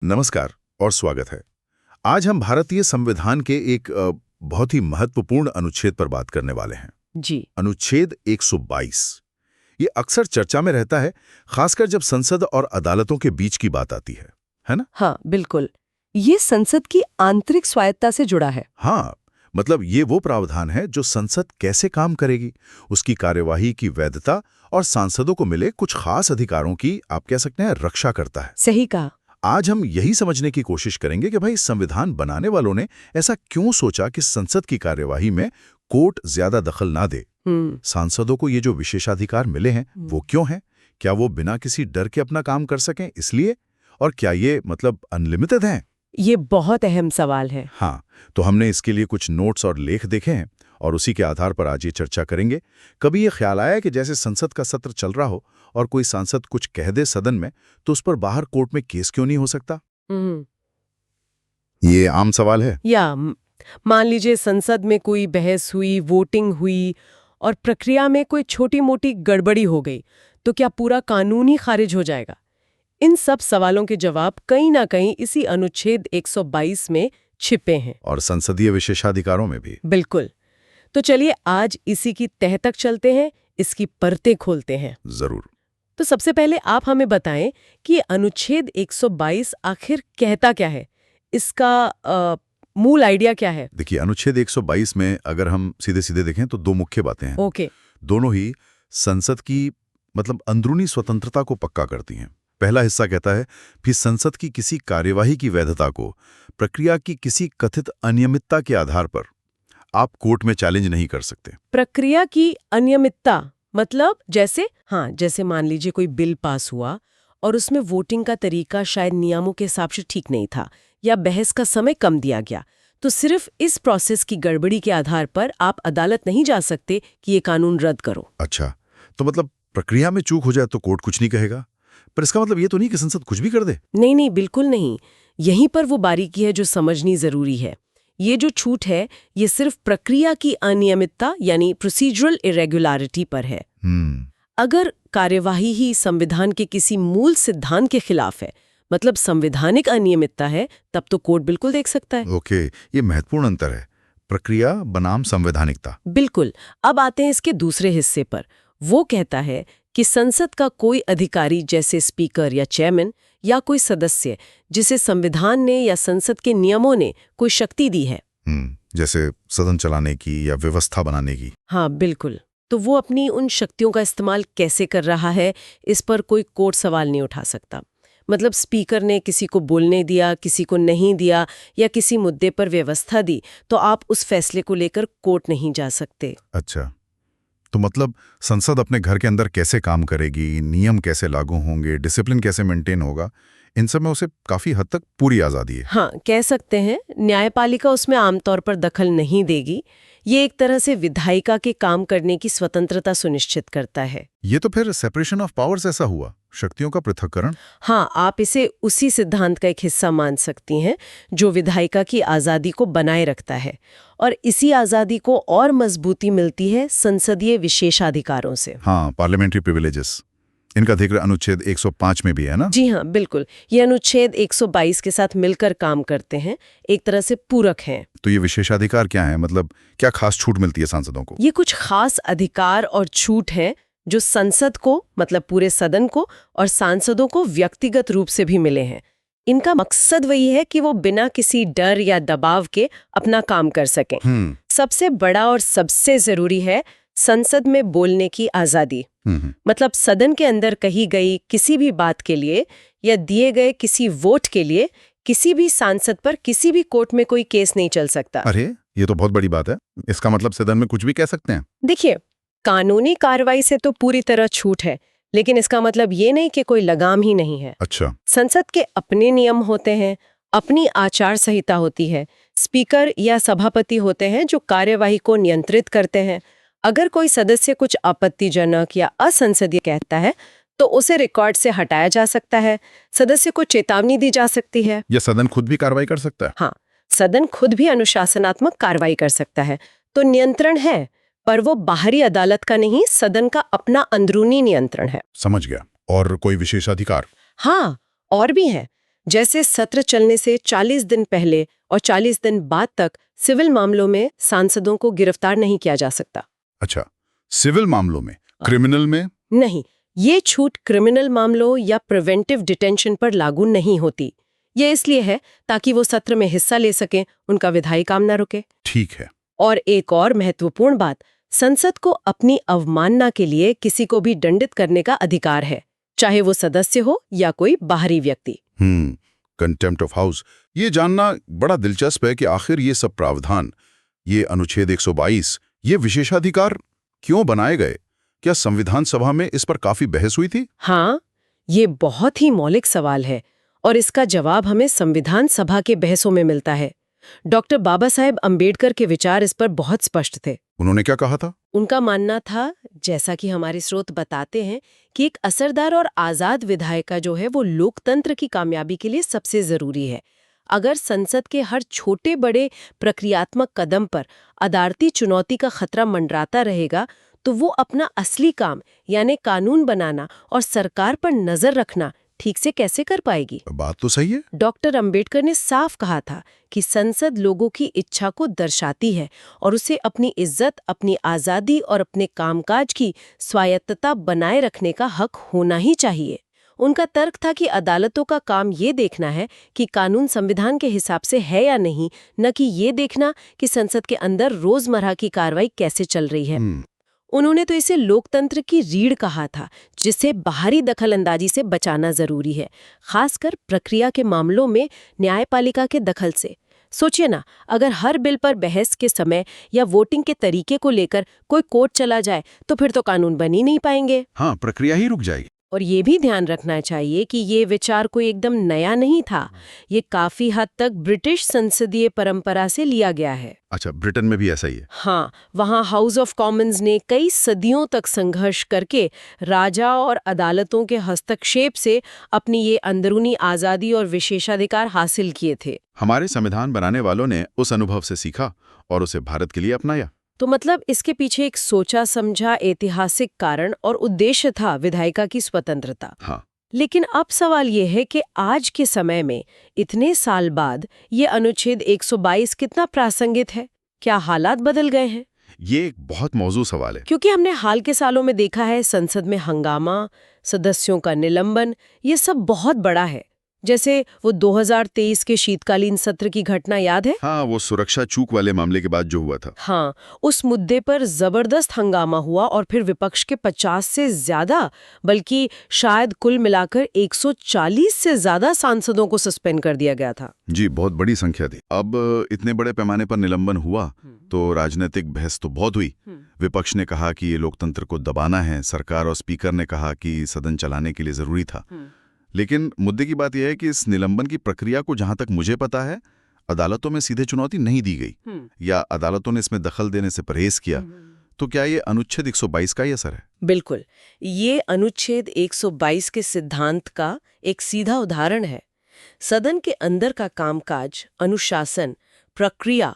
नमस्कार और स्वागत है। आज हम भारतीय संविधान के एक बहुत ही महत्वपूर्ण अनुच्छेद पर बात करने वाले हैं। जी। अनुच्छेद 122। ये अक्सर चर्चा में रहता है, खासकर जब संसद और अदालतों के बीच की बात आती है ना? हाँ, बिल्कुल। ये संसद की आंतरिक स्वायत्ता से जुड़ा है। हाँ, मतलब ये वो प्रावधान है जो संसद कैसे काम करेगी, उसकी कार्यवाही की वैधता और सांसदों को मिले कुछ खास अधिकारों की, आप कह सकते हैं, रक्षा करता है। सही कहा। आज हम यही समझने की कोशिश करेंगे कि भाई संविधान बनाने वालों ने ऐसा क्यों सोचा कि संसद की कार्यवाही में कोर्ट ज्यादा दखल ना दे। सांसदों को ये जो विशेषाधिकार मिले हैं वो क्यों हैं? क्या वो बिना किसी डर के अपना काम कर सकें इसलिए? और क्या ये मतलब अनलिमिटेड हैं? ये बहुत अहम सवाल है। हाँ, तो हमने इसके लिए कुछ नोट्स और लेख देखे हैं और उसी के आधार पर आज ये चर्चा करेंगे। कभी ये ख्याल आया कि जैसे संसद का सत्र चल रहा हो और कोई सांसद कुछ कह दे सदन में, तो उस पर बाहर कोर्ट में केस क्यों नहीं हो सकता? ये आम सवाल है। या मान लीजिए संसद में कोई बहस हुई, वोटिंग हुई और प्रक्रिया में कोई छोटी मोटी गड़बड़ी हो गई, तो क्या पूरा कानून ही खारिज हो जाएगा? इन सब सवालों के जवाब कहीं ना कहीं इसी अनुच्छेद 122 में छिपे हैं। और संसदीय विशेषाधिकारों में भी। बिल्कुल। तो चलिए आज इसी की तह तक चलते हैं, इसकी परतें खोलते हैं। जरूर। तो सबसे पहले आप हमें बताएं कि अनुच्छेद 122 आखिर कहता क्या है, इसका मूल आइडिया क्या है? देखिए, अनुच्छेद 122 में अगर हम सीधे सीधे देखें तो दो मुख्य बातें हैं। ओके। दोनों ही संसद की मतलब अंदरूनी स्वतंत्रता को पक्का करती हैं। पहला हिस्सा कहता है कि संसद की किसी कार्यवाही की वैधता को प्रक्रिया की किसी कथित अनियमितता के आधार पर आप कोर्ट में चैलेंज नहीं कर सकते। प्रक्रिया की अनियमितता मतलब जैसे मान लीजिए कोई बिल पास हुआ और उसमें वोटिंग का तरीका शायद नियमों के हिसाब से ठीक नहीं था या बहस का समय कम दिया गया, तो सिर्फ इस प्रोसेस की गड़बड़ी के आधार पर आप अदालत नहीं जा सकते कि ये कानून रद्द करो। अच्छा, तो मतलब प्रक्रिया में चूक हो जाए तो कोर्ट कुछ नहीं कहेगा, पर इसका मतलब ये तो नहीं कि संसद कुछ भी कर दे। नहीं, बिल्कुल नहीं। यहीं पर वो बारीकी है जो समझनी जरूरी है। ये जो छूट है ये सिर्फ प्रक्रिया की अनियमितता यानी प्रोसीजरल इरेगुलरिटी पर है। अगर कार्यवाही ही संविधान के किसी मूल सिद्धांत के खिलाफ है, मतलब संवैधानिक अनियमितता है, तब तो कोर्ट बिल्कुल देख सकता है। ओके, ये महत्वपूर्ण अंतर है, प्रक्रिया बनाम संवैधानिकता। बिल्कुल। अब आते हैं इसके दूसरे हिस्से पर। वो कहता है कि संसद का कोई अधिकारी जैसे स्पीकर या चेयरमैन या कोई सदस्य जिसे संविधान ने या संसद के नियमों ने कोई शक्ति दी है, जैसे सदन चलाने की या व्यवस्था बनाने की। हाँ बिल्कुल, तो वो अपनी उन शक्तियों का इस्तेमाल कैसे कर रहा है, इस पर कोई कोर्ट सवाल नहीं उठा सकता। मतलब स्पीकर ने किसी को बोलने दिया, किसी को नहीं दिया या किसी मुद्दे पर व्यवस्था दी, तो आप उस फैसले को लेकर कोर्ट नहीं जा सकते। अच्छा, तो मतलब संसद अपने घर के अंदर कैसे काम करेगी, नियम कैसे लागू होंगे, डिसिप्लिन कैसे मेंटेन होगा, इन सब में उसे काफी हद तक पूरी आजादी है। हाँ, कह सकते हैं न्यायपालिका उसमें आमतौर पर दखल नहीं देगी। ये एक तरह से विधायिका के काम करने की स्वतंत्रता सुनिश्चित करता है। ये तो फिर सेपरेशन ऑफ पावर्स ऐसा हुआ, शक्तियों का पृथक्करण। हाँ, आप इसे उसी सिद्धांत का एक हिस्सा मान सकती हैं जो विधायिका की आज़ादी को बनाए रखता है, और इसी आज़ादी को और मजबूती मिलती है संसदीय विशेषाधिकारों से। हाँ, पार्लियामेंट्री प्रिविलेजेस, इनका जिक्र अनुच्छेद 105 में भी है ना? जी हाँ, बिल्कुल। ये अनुच्छेद 122 के साथ मिलकर काम करते हैं, एक तरह से पूरक हैं। तो ये विशेषाधिकार क्या है, मतलब क्या खास छूट मिलती है सांसदों को? ये कुछ खास अधिकार और छूट हैं जो संसद को, मतलब पूरे सदन को, और सांसदों को व्यक्तिगत रूप से भी मिले हैं। इनका मकसद वही है कि वो बिना किसी डर या दबाव के अपना काम कर सकें। सबसे बड़ा और सबसे जरूरी है संसद में बोलने की आजादी। मतलब सदन के अंदर कही गई किसी भी बात के लिए या दिए गए किसी वोट के लिए किसी भी सांसद पर किसी भी कोर्ट में कोई केस नहीं चल सकता। अरे, ये तो बहुत बड़ी बात है। इसका मतलब सदन में कुछ भी कह सकते हैं? देखिए, कानूनी कार्रवाई से तो पूरी तरह छूट है, लेकिन इसका मतलब ये नहीं कि कोई लगाम ही नहीं है। अच्छा। संसद के अपने नियम होते हैं, अपनी आचार संहिता होती है, स्पीकर या सभापति होते हैं जो कार्यवाही को नियंत्रित करते हैं। अगर कोई सदस्य कुछ आपत्तिजनक या असंसदीय कहता है तो उसे रिकॉर्ड से हटाया जा सकता है, सदस्य को चेतावनी दी जा सकती है। या सदन खुद भी कार्रवाई कर सकता है? हाँ, सदन खुद भी अनुशासनात्मक कार्रवाई कर सकता है। तो नियंत्रण है, पर वो बाहरी अदालत का नहीं, सदन का अपना अंदरूनी नियंत्रण है। समझ गया। और कोई विशेषाधिकार? हाँ, और भी है। जैसे सत्र चलने से 40 दिन पहले और 40 दिन बाद तक सिविल मामलों में सांसदों को गिरफ्तार नहीं किया जा सकता। अच्छा, सिविल मामलों में, क्रिमिनल में नहीं, ये छूट क्रिमिनल मामलों या प्रिवेंटिव डिटेंशन पर लागू नहीं होती। ये इसलिए है ताकि वो सत्र में हिस्सा ले सकें, उनका विधायी काम न रुके। ठीक है। और एक और महत्वपूर्ण बात, संसद को अपनी अवमानना के लिए किसी को भी दंडित करने का अधिकार है, चाहे वो सदस्य हो या कोई बाहरी व्यक्ति। Contempt of house. ये जानना बड़ा दिलचस्प है कि आखिर ये सब प्रावधान, ये अनुच्छेद 122, ये विशेषाधिकार क्यों बनाए गए? क्या संविधान सभा में इस पर काफी बहस हुई थी? हाँ, ये बहुत ही मौलिक सवाल है और इसका जवाब हमें संविधान सभा के बहसों में मिलता है। डॉक्टर बाबा साहेब अंबेडकर के विचार इस पर बहुत स्पष्ट थे। उन्होंने क्या कहा था? उनका मानना था, जैसा कि हमारे स्रोत बताते हैं, कि एक असरदार और आजाद विधायिका जो है वो लोकतंत्र की कामयाबी के लिए सबसे जरूरी है। अगर संसद के हर छोटे बड़े प्रक्रियात्मक कदम पर अदालती चुनौती का खतरा मंडराता रहेगा तो वो अपना असली काम यानी कानून बनाना और सरकार पर नजर रखना ठीक से कैसे कर पाएगी? बात तो सही है। डॉक्टर अंबेडकर ने साफ कहा था कि संसद लोगों की इच्छा को दर्शाती है और उसे अपनी इज्जत, अपनी आज़ादी और अपने कामकाज की स्वायत्तता बनाए रखने का हक होना ही चाहिए। उनका तर्क था कि अदालतों का काम ये देखना है कि कानून संविधान के हिसाब से है या नहीं, न कि ये देखना कि संसद के अंदर रोजमर्रा की कार्रवाई कैसे चल रही है। उन्होंने तो इसे लोकतंत्र की रीढ़ कहा था, जिसे बाहरी दखलंदाजी से बचाना जरूरी है, खासकर प्रक्रिया के मामलों में न्यायपालिका के दखल से। सोचिए ना, अगर हर बिल पर बहस के समय या वोटिंग के तरीके को लेकर कोई कोर्ट चला जाए तो फिर तो कानून बन ही नहीं पाएंगे। हाँ, प्रक्रिया ही रुक जाएगी। और ये भी ध्यान रखना चाहिए कि ये विचार कोई एकदम नया नहीं था। ये काफी हद तक ब्रिटिश संसदीय परंपरा से लिया गया है। अच्छा, ब्रिटेन में भी ऐसा ही है? हाँ, वहाँ हाउस ऑफ कॉमन्स ने कई सदियों तक संघर्ष करके राजा और अदालतों के हस्तक्षेप से अपनी ये अंदरूनी आज़ादी और विशेषाधिकार हासिल किए थे। हमारे संविधान बनाने वालों ने उस अनुभव से सीखा और उसे भारत के लिए अपनाया। तो मतलब इसके पीछे एक सोचा समझा ऐतिहासिक कारण और उद्देश्य था विधायिका की स्वतंत्रता। हाँ। लेकिन अब सवाल ये है कि आज के समय में इतने साल बाद ये अनुच्छेद 122 कितना प्रासंगिक है? क्या हालात बदल गए हैं? ये एक बहुत मौजूद सवाल है, क्योंकि हमने हाल के सालों में देखा है संसद में हंगामा, सदस्यों का निलंबन, ये सब बहुत बड़ा है। जैसे वो 2023 के शीतकालीन सत्र की घटना याद है? हाँ, वो सुरक्षा चूक वाले मामले के बाद जो हुआ था। हाँ, उस मुद्दे पर जबरदस्त हंगामा हुआ और फिर विपक्ष के 50 से ज्यादा, बल्कि शायद कुल मिलाकर 140 से ज्यादा सांसदों को सस्पेंड कर दिया गया था। जी, बहुत बड़ी संख्या थी। अब इतने बड़े पैमाने पर निलंबन हुआ तो राजनीतिक बहस तो बहुत हुई। विपक्ष ने कहा कि ये लोकतंत्र को दबाना है, सरकार और स्पीकर ने कहा कि सदन चलाने के लिए जरूरी था। लेकिन मुद्दे की बात यह है कि इस निलंबन की प्रक्रिया को जहां तक मुझे पता है, अदालतों में सीधे चुनौती नहीं दी गई या अदालतों ने इसमें दखल देने से परहेज किया। तो क्या ये अनुच्छेद 122 का ही असर है? बिल्कुल, ये अनुच्छेद 122 के सिद्धांत का एक सीधा उदाहरण है। सदन के अंदर का कामकाज, अनुशासन, प्रक्रिया,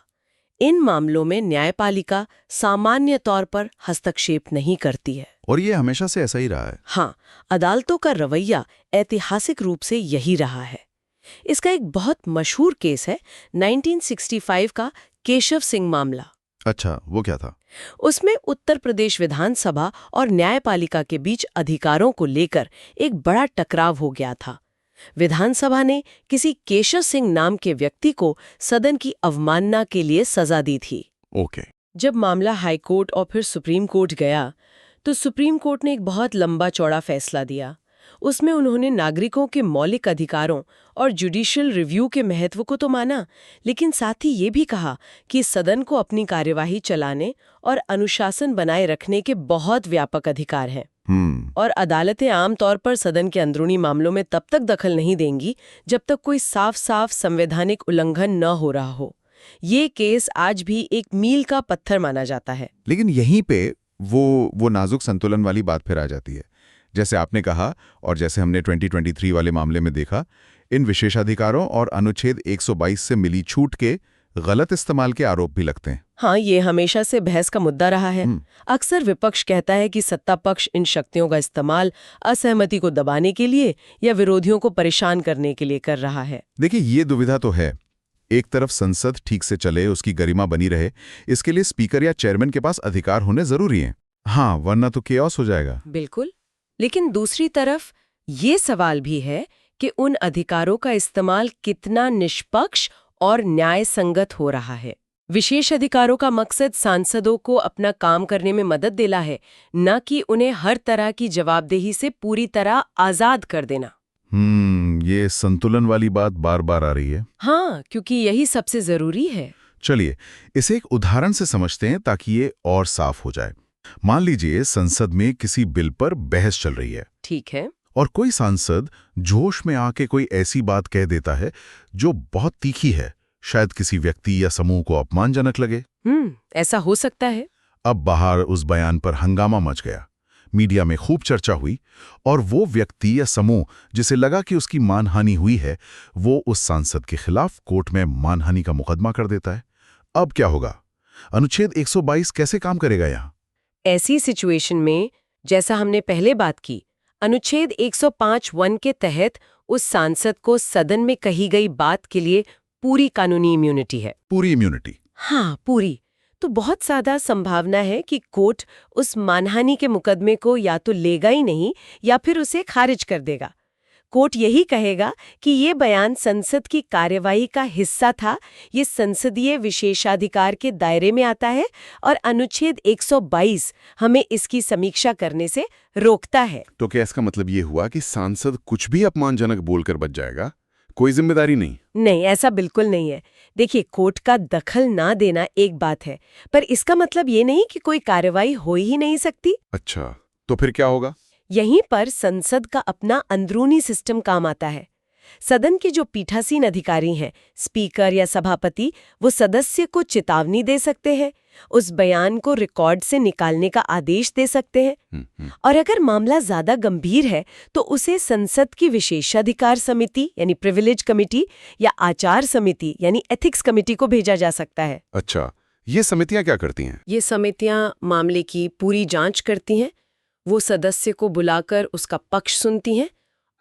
इन मामलों में न्यायपालिका सामान्य तौर पर हस्तक्षेप नहीं करती है। और ये हमेशा से ऐसा ही रहा है। हाँ, अदालतों का रवैया ऐतिहासिक रूप से यही रहा है। इसका एक बहुत मशहूर केस है 1965 का केशव सिंह मामला। अच्छा, वो क्या था? उसमें उत्तर प्रदेश विधानसभा और न्यायपालिका के बीच अधिकारों को लेकर एक बड़ा टकराव हो गया था। विधानसभा ने किसी केशव सिंह नाम के व्यक्ति को सदन की अवमानना के लिए सजा दी थी। ओके। जब मामला हाईकोर्ट और फिर सुप्रीम कोर्ट गया तो सुप्रीम कोर्ट ने एक बहुत लंबा चौड़ा फैसला दिया। उसमें उन्होंने नागरिकों के मौलिक अधिकारों और जुडिशियल रिव्यू के महत्व को तो माना, लेकिन साथ ही ये भी कहा कि सदन को अपनी कार्यवाही चलाने और अनुशासन बनाए रखने के बहुत व्यापक अधिकार हैं। और अदालतें आमतौर पर सदन के अंदरूनी मामलों में तब तक दखल नहीं देंगी जब तक कोई साफ साफ संवैधानिक उल्लंघन न हो रहा हो। ये केस आज भी एक मील का पत्थर माना जाता है। लेकिन यहीं पे वो नाजुक संतुलन वाली बात फिर आ जाती है। जैसे आपने कहा और जैसे हमने 2023 वाले मामले में देखा, इन विशेषाधिकारों और अनुच्छेद 122 से मिली छूट के गलत इस्तेमाल के आरोप भी लगते हैं। हाँ, ये हमेशा से बहस का मुद्दा रहा है। अक्सर विपक्ष कहता है कि सत्ता पक्ष इन शक्तियों का इस्तेमाल असहमति को दबाने के लिए या विरोधियों को परेशान करने के लिए कर रहा है। देखिए, ये दुविधा तो है। एक तरफ संसद ठीक से चले, उसकी गरिमा बनी रहे, इसके लिए स्पीकर या चेयरमैन के पास अधिकार होने जरूरी हैं। हाँ, वरना तो केओस हो जाएगा। बिल्कुल। लेकिन दूसरी तरफ ये सवाल भी है कि उन अधिकारों का इस्तेमाल कितना निष्पक्ष और न्याय संगत हो रहा है। विशेष अधिकारों का मकसद सांसदों को अपना काम करने में मदद देना है, न कि उन्हें हर तरह की जवाबदेही से पूरी तरह आजाद कर देना। ये संतुलन वाली बात बार बार आ रही है। हाँ, क्योंकि यही सबसे जरूरी है। चलिए, इसे एक उदाहरण से समझते हैं ताकि ये और साफ हो जाए। मान लीजिए संसद में किसी बिल पर बहस चल रही है। ठीक है। और कोई सांसद जोश में आके कोई ऐसी बात कह देता है जो बहुत तीखी है, शायद किसी व्यक्ति या समूह को अपमानजनक लगे। ऐसा हो सकता है। अब बाहर उस बयान पर हंगामा मच गया, मीडिया में खूब चर्चा हुई, और वो व्यक्ति या समूह जिसे लगा कि उसकी मानहानि हुई है, वो उस सांसद के खिलाफ कोर्ट में मानहानि का मुकदमा कर देता है। अब क्या होगा? अनुच्छेद 122 कैसे काम करेगा यहाँ? ऐसी सिचुएशन में, जैसा हमने पहले बात की, अनुच्छेद 105(1) के तहत उस सांसद को सदन में कही गई बात के लिए पूरी कानूनी इम्यूनिटी है। पूरी इम्यूनिटी? हाँ, पूरी। तो बहुत ज्यादा संभावना है कि कोर्ट उस मानहानि के मुकदमे को या तो लेगा ही नहीं या फिर उसे खारिज कर देगा। कोर्ट यही कहेगा कि ये बयान संसद की कार्यवाही का हिस्सा था, ये संसदीय विशेषाधिकार के दायरे में आता है और अनुच्छेद 122 हमें इसकी समीक्षा करने से रोकता है। तो क्या इसका मतलब ये हुआ कि सांसद कुछ भी अपमानजनक बोलकर बच जाएगा, कोई जिम्मेदारी नहीं? नहीं, ऐसा बिल्कुल नहीं है। देखिए, कोर्ट का दखल ना देना एक बात है, पर इसका मतलब ये नहीं कि कोई कार्यवाही हो ही नहीं सकती। अच्छा, तो फिर क्या होगा? यहीं पर संसद का अपना अंदरूनी सिस्टम काम आता है। सदन के जो पीठासीन अधिकारी हैं, स्पीकर या सभापति, वो सदस्य को चेतावनी दे सकते हैं, उस बयान को रिकॉर्ड से निकालने का आदेश दे सकते हैं, और अगर मामला ज्यादा गंभीर है तो उसे संसद की विशेषाधिकार समिति यानी प्रिविलेज कमेटी या आचार समिति यानी एथिक्स कमेटी को भेजा जा सकता है। अच्छा, ये समितियां क्या करती हैं? ये समितियां मामले की पूरी जांच करती हैं। वो सदस्य को बुलाकर उसका पक्ष सुनती हैं।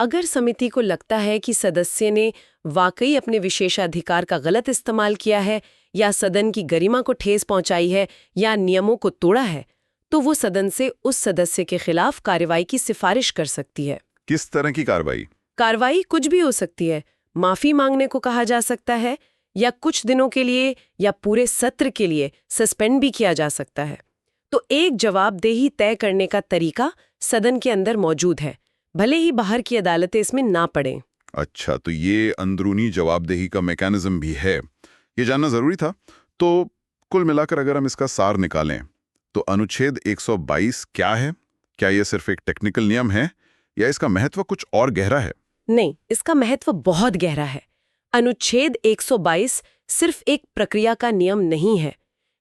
अगर समिति को लगता है कि सदस्य ने वाकई अपने विशेषाधिकार का गलत इस्तेमाल किया है या सदन की गरिमा को ठेस पहुंचाई है या नियमों को तोड़ा है, तो वो सदन से उस सदस्य के खिलाफ कार्रवाई की सिफारिश कर सकती है। किस तरह की कार्रवाई? कार्रवाई कुछ भी हो सकती है। माफी मांगने को कहा जा सकता है, या कुछ दिनों के लिए या पूरे सत्र के लिए सस्पेंड भी किया जा सकता है। तो एक जवाबदेही तय करने का तरीका सदन के अंदर मौजूद है, भले ही बाहर की अदालतें इसमें ना पड़ें। अच्छा, तो ये अंदरूनी जवाबदेही का मैकेनिज्म भी है, ये जानना जरूरी था। तो कुल मिलाकर अगर हम इसका सार निकालें तो अनुच्छेद 122 क्या है? क्या ये सिर्फ एक टेक्निकल नियम है या इसका महत्व कुछ और गहरा है? नहीं, इसका महत्व बहुत गहरा है। अनुच्छेद 122 सिर्फ एक प्रक्रिया का नियम नहीं है,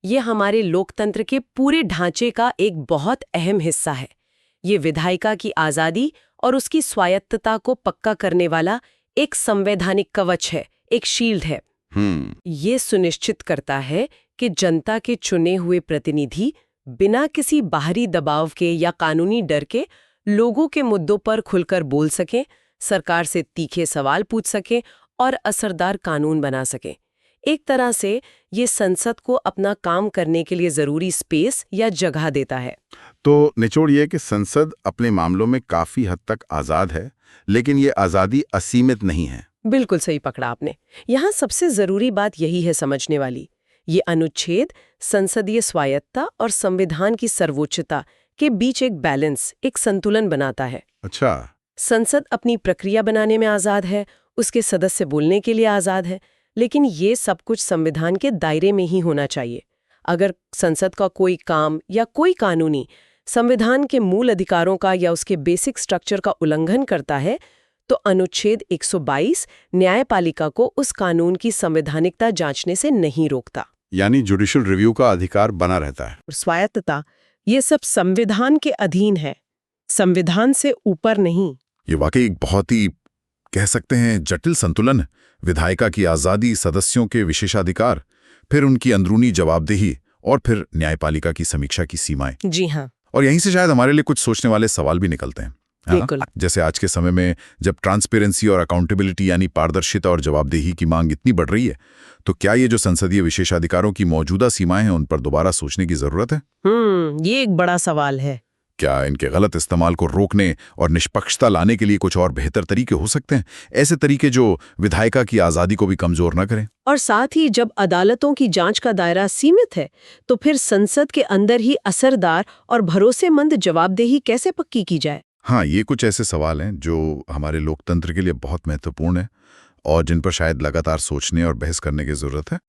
ये हमारे लोकतंत्र के पूरे ढांचे का एक बहुत अहम हिस्सा है। ये विधायिका की आज़ादी और उसकी स्वायत्तता को पक्का करने वाला एक संवैधानिक कवच है, एक शील्ड है। ये सुनिश्चित करता है कि जनता के चुने हुए प्रतिनिधि बिना किसी बाहरी दबाव के या कानूनी डर के लोगों के मुद्दों पर खुलकर बोल सकें, सरकार से तीखे सवाल पूछ सकें और असरदार कानून बना सकें। एक तरह से ये संसद को अपना काम करने के लिए जरूरी स्पेस या जगह देता है। तो निचोड़ ये कि संसद अपने मामलों में काफी हद तक आजाद है, लेकिन ये आजादी असीमित नहीं है। बिल्कुल सही पकड़ा आपने। यहाँ सबसे जरूरी बात यही है समझने वाली। ये अनुच्छेद संसदीय स्वायत्तता और संविधान की सर्वोच्चता के बीच एक बैलेंस, एक संतुलन बनाता है। अच्छा, संसद अपनी प्रक्रिया बनाने में आजाद है, उसके सदस्य बोलने के लिए आजाद है, लेकिन ये सब कुछ संविधान के दायरे में ही होना चाहिए। अगर संसद का कोई काम या कोई कानूनी संविधान के मूल अधिकारों का या उसके बेसिक स्ट्रक्चर का उल्लंघन करता है, तो अनुच्छेद 122 न्यायपालिका को उस कानून की संवैधानिकता जांचने से नहीं रोकता। यानी जुडिशियल रिव्यू का अधिकार बना रहता है। स्वायत्तता, ये सब संविधान के अधीन है, संविधान से ऊपर नहीं। ये वाकई एक बहुत ही, कह सकते हैं, जटिल संतुलन है। विधायिका की आज़ादी, सदस्यों के विशेषाधिकार, फिर उनकी अंदरूनी जवाबदेही और फिर न्यायपालिका की समीक्षा की सीमाएं। जी हाँ, और यहीं से शायद हमारे लिए कुछ सोचने वाले सवाल भी निकलते हैं, है ना? बिल्कुल। जैसे आज के समय में जब ट्रांसपेरेंसी और अकाउंटेबिलिटी यानी पारदर्शिता और जवाबदेही की मांग इतनी बढ़ रही है, तो क्या ये जो संसदीय विशेषाधिकारों की मौजूदा सीमाएं हैं उन पर दोबारा सोचने की जरूरत है? ये एक बड़ा सवाल है। क्या इनके गलत इस्तेमाल को रोकने और निष्पक्षता लाने के लिए कुछ और बेहतर तरीके हो सकते हैं? ऐसे तरीके जो विधायिका की आज़ादी को भी कमजोर न करें? और साथ ही जब अदालतों की जांच का दायरा सीमित है, तो फिर संसद के अंदर ही असरदार और भरोसेमंद जवाबदेही कैसे पक्की की जाए? हाँ, ये कुछ ऐसे सवाल हैं जो हमारे लोकतंत्र के लिए बहुत महत्वपूर्ण है और जिन पर शायद लगातार सोचने और बहस करने की जरूरत है।